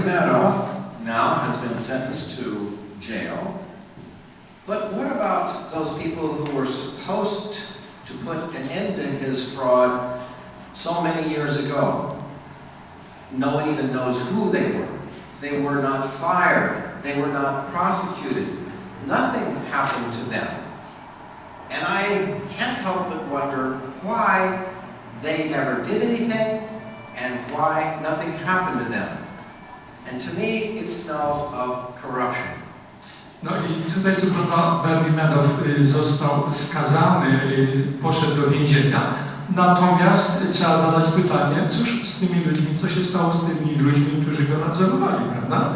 Madoff now has been sentenced to jail. But what about those people who were supposed to put an end to his fraud so many years ago? No one even knows who they were. They were not fired. They were not prosecuted. Nothing happened to them. And I can't help but wonder why they never did anything and why nothing happened to them. And to me, it smells of corruption. No i tutaj co prawda Wesprzyj został skazany, poszedł do więzienia, natomiast trzeba zadać pytanie, cóż z tymi ludźmi, co się stało z tymi ludźmi, którzy go nadzorowali, prawda?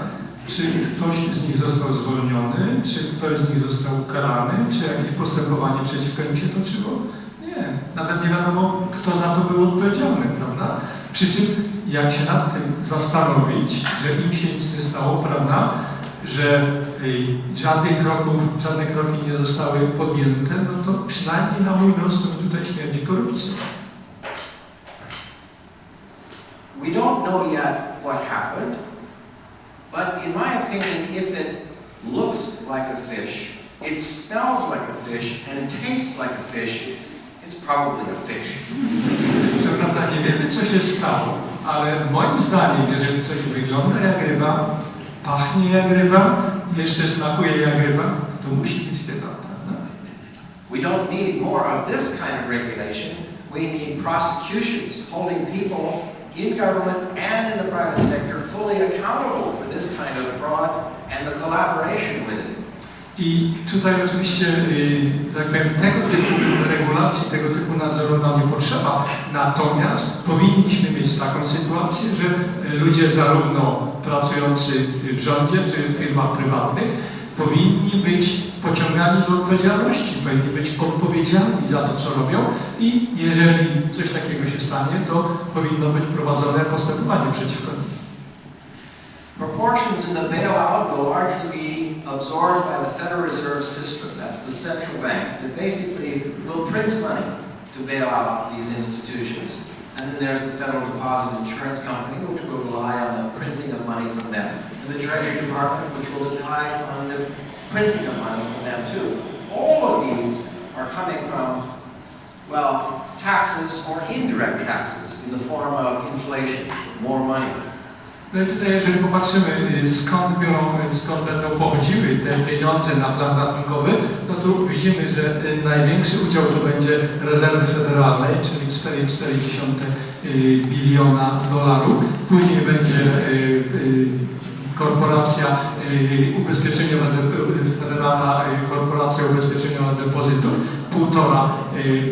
Czy ktoś z nich został zwolniony, czy ktoś z nich został ukarany, czy jakieś postępowanie przeciwko nim się toczyło? Nie, nawet nie wiadomo, kto za to był odpowiedzialny, prawda? Przy czym, jak się nad tym zastanowić, że im się nic nie stało, prawda, że żadne kroki nie zostały podjęte, no to przynajmniej na mój nos to mi tutaj śmierdzi korupcja. We don't know yet what happened, but in my opinion, if it looks like a fish, it smells like a fish, and tastes like a fish, it's probably a fish. Co prawda nie wiemy, co się stało, ale moim zdaniem, jeżeli coś wygląda jak ryba, pachnie jak ryba, jeszcze smakuje jak ryba, to musi być ryba, prawda? We don't need more of this kind of regulation. We need prosecutions holding people in government and in the private sector fully accountable for this kind of fraud and the collaboration with it. I tutaj oczywiście tak powiem, tego typu regulacji, tego typu nadzoru nam nie potrzeba, natomiast powinniśmy mieć taką sytuację, że ludzie zarówno pracujący w rządzie czy w firmach prywatnych powinni być pociągani do odpowiedzialności, powinni być odpowiedzialni za to, co robią i jeżeli coś takiego się stanie, to powinno być prowadzone postępowanie przeciwko nim. Proportions in the bailout will largely be absorbed by the Federal Reserve System. That's the central bank that basically will print money to bail out these institutions. And then there's the Federal Deposit Insurance Company, which will rely on the printing of money from them. And the Treasury Department, which will rely on the printing of money from them too. All of these are coming from, well, taxes or indirect taxes in the form of inflation, more money. No i tutaj, jeżeli popatrzymy, skąd będą pochodziły te pieniądze na plan ratunkowy, no tu widzimy, że największy udział to będzie rezerwy federalnej, czyli 4,4 biliona dolarów. Później będzie korporacja ubezpieczeniowa, Federalna Korporacja Ubezpieczeniowa Depozytów, 1,5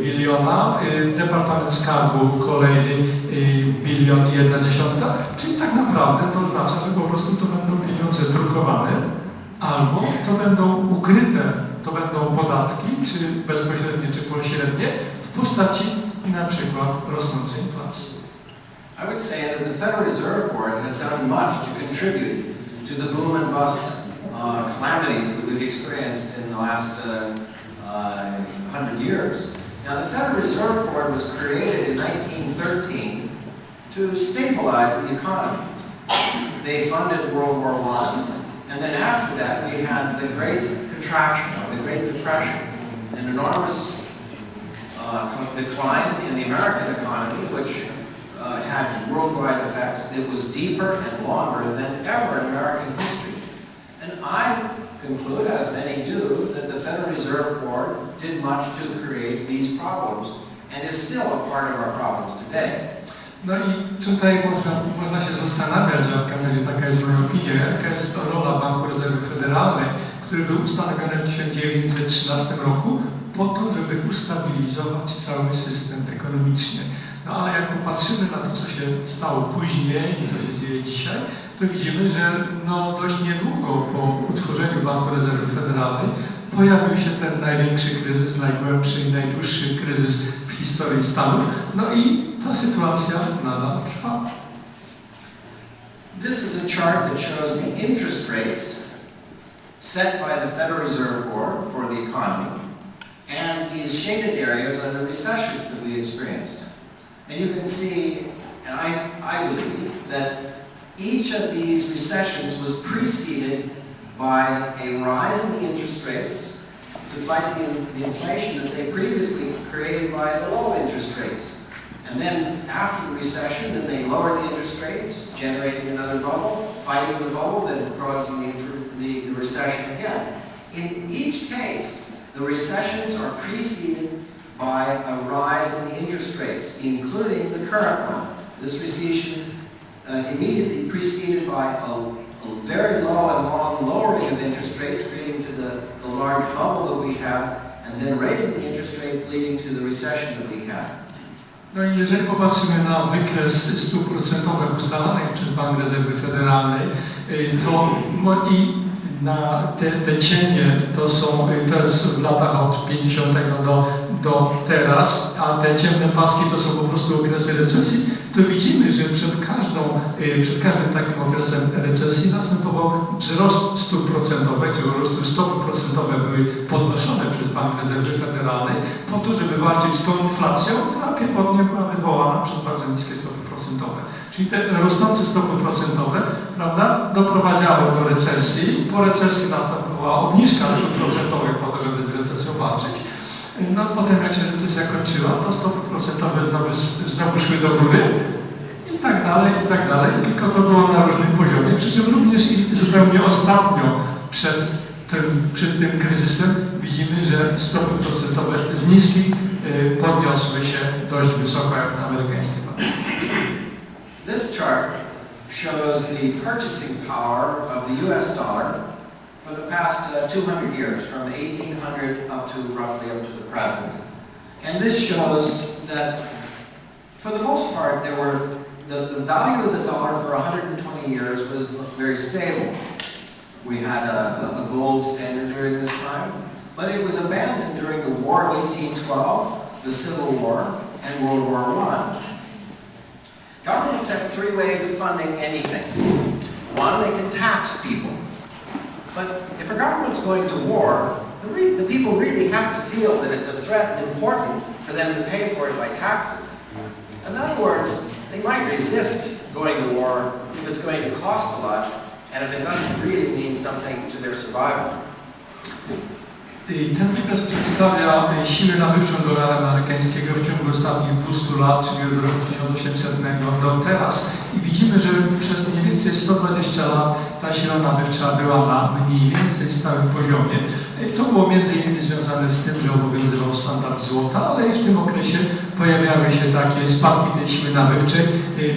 biliona, Departament Skarbu kolejny 1,1 biliona, czyli tak naprawdę to oznacza, że po prostu to będą pieniądze drukowane albo to będą ukryte, to będą podatki, czy bezpośrednie, czy pośrednie, w postaci na przykład rosnącej inflacji. I would say that the Federal Reserve Board has done much to contribute to the boom and bust calamities that we've experienced in the last 100 years. Now, the Federal Reserve Board was created in 1913 to stabilize the economy. They funded World War I, and then after that we had the Great Contraction, or the Great Depression, an enormous decline in the American economy, which had worldwide effects. It was deeper and longer than ever in American history. And I conclude, as many do, that the Federal Reserve Board did much to create these problems and is still a part of our problems today. No i tutaj można się zastanawiać, a w każdym razie taka jest moja opinia, jaka jest rola Banku Rezerwy Federalnej, który był ustanowiony w 1913 roku po to, żeby ustabilizować cały system ekonomiczny. No ale jak popatrzymy na to, co się stało później i co się dzieje dzisiaj, to widzimy, że no dość niedługo po utworzeniu Banku Rezerwy Federalnej pojawił się ten największy kryzys, najgłębszy i najdłuższy kryzys w historii Stanów. No i ta sytuacja nadal trwa. This is a chart that shows the interest rates set by the Federal Reserve Board for the economy, and these shaded areas are the recessions that we experienced. And you can see, and I believe, that each of these recessions was preceded by a rise in the interest rates to fight the inflation that they previously created by the low interest rates. And then after the recession, then they lowered the interest rates, generating another bubble, fighting the bubble, then causing the recession again. In each case, the recessions are preceded by a rise in the interest rates, including the current one. This recession immediately preceded by a very low and long lowering of interest rates, creating to the large bubble that we have, and then raising the interest rate, leading to the recession that we have. No i jeżeli popatrzymy na wykres stóp procentowych ustalanych przez Bank Rezerwy Federalnej, to i na te cienie to jest w latach od 50 do teraz, a te ciemne paski to są po prostu okresy recesji, to widzimy, że przed każdym takim okresem recesji następował wzrost stóp procentowych, czy po prostu stopy procentowe były podnoszone przez Bank Rezerwy Federalnej po to, żeby walczyć z tą inflacją, która pierwotnie była wywołana przez bardzo niskie stopy procentowe. Czyli te rosnące stopy procentowe, prawda, doprowadzały do recesji. Po recesji następowała obniżka stóp procentowych po to, żeby z recesją walczyć. No potem jak się recesja kończyła, to stopy procentowe znowu szły do góry i tak dalej, tylko to było na różnym poziomie, przy czym również i zupełnie ostatnio przed tym kryzysem widzimy, że stopy procentowe z niskich podniosły się dość wysoko jak na amerykańskim banku. This chart shows the purchasing power of the US dollar for the past 200 years, from 1800 up to roughly up to the present. And this shows that for the most part the value of the dollar for 120 years was very stable. We had a gold standard during this time, but it was abandoned during the War of 1812, the Civil War, and World War I. Governments have three ways of funding anything. One, they can tax people. But if a government's going to war, the people really have to feel that it's a threat and important for them to pay for it by taxes. In other words, they might resist going to war if it's going to cost a lot and if it doesn't really mean something to their survival. Ten wykres przedstawia siłę nabywczą dolara amerykańskiego w ciągu ostatnich 200 lat, czyli od roku 1800 do teraz. I widzimy, że przez mniej więcej 120 lat ta siła nabywcza była na mniej więcej stałym poziomie. To było między innymi związane z tym, że obowiązywał standard złota, ale i w tym okresie pojawiały się takie spadki tej siły nabywczej.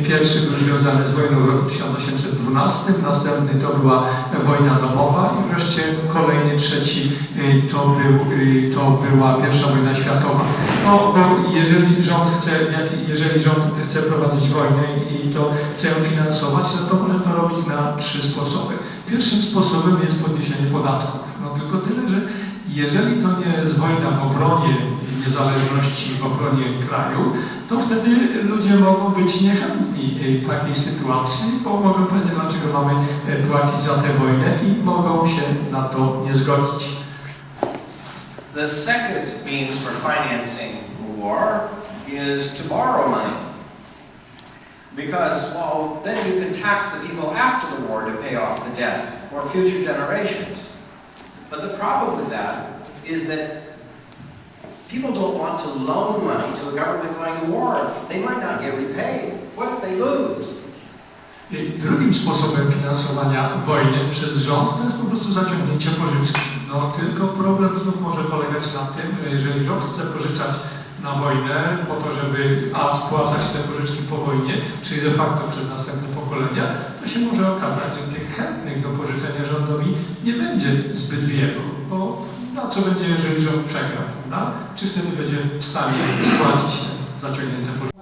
Pierwszy był związany z wojną w roku 1812, następny to była wojna domowa i wreszcie kolejny, trzeci to była pierwsza wojna światowa. No, bo jeżeli rząd chce prowadzić wojnę i to chce ją finansować, to może to robić na 3 sposoby. Pierwszym sposobem jest podniesienie podatków. No tylko tyle, że jeżeli to nie jest wojna w obronie niezależności, w obronie kraju, to wtedy ludzie mogą być niechętni takiej sytuacji, bo mogą powiedzieć, dlaczego mamy płacić za tę wojnę i mogą się na to nie zgodzić. The second means for financing war is to borrow money. Because, well, then you can tax the people after the war to pay off the debt or future generations. But the problem with that is that people don't want to loan money to a government going to war. They might not get repaid. What if they lose? Drugim sposobem finansowania wojny przez rząd to jest po prostu zaciągnięcie pożyczki. No tylko problem znów może polegać na tym, jeżeli rząd chce pożyczać na wojnę po to, żeby spłacać te pożyczki po wojnie, czyli de facto przez następne pokolenia, to się może okazać, że tych chętnych do pożyczenia rządowi nie będzie zbyt wielu, bo co będzie, jeżeli rząd przegra, prawda? Czy wtedy będzie w stanie spłacić te zaciągnięte pożyczki?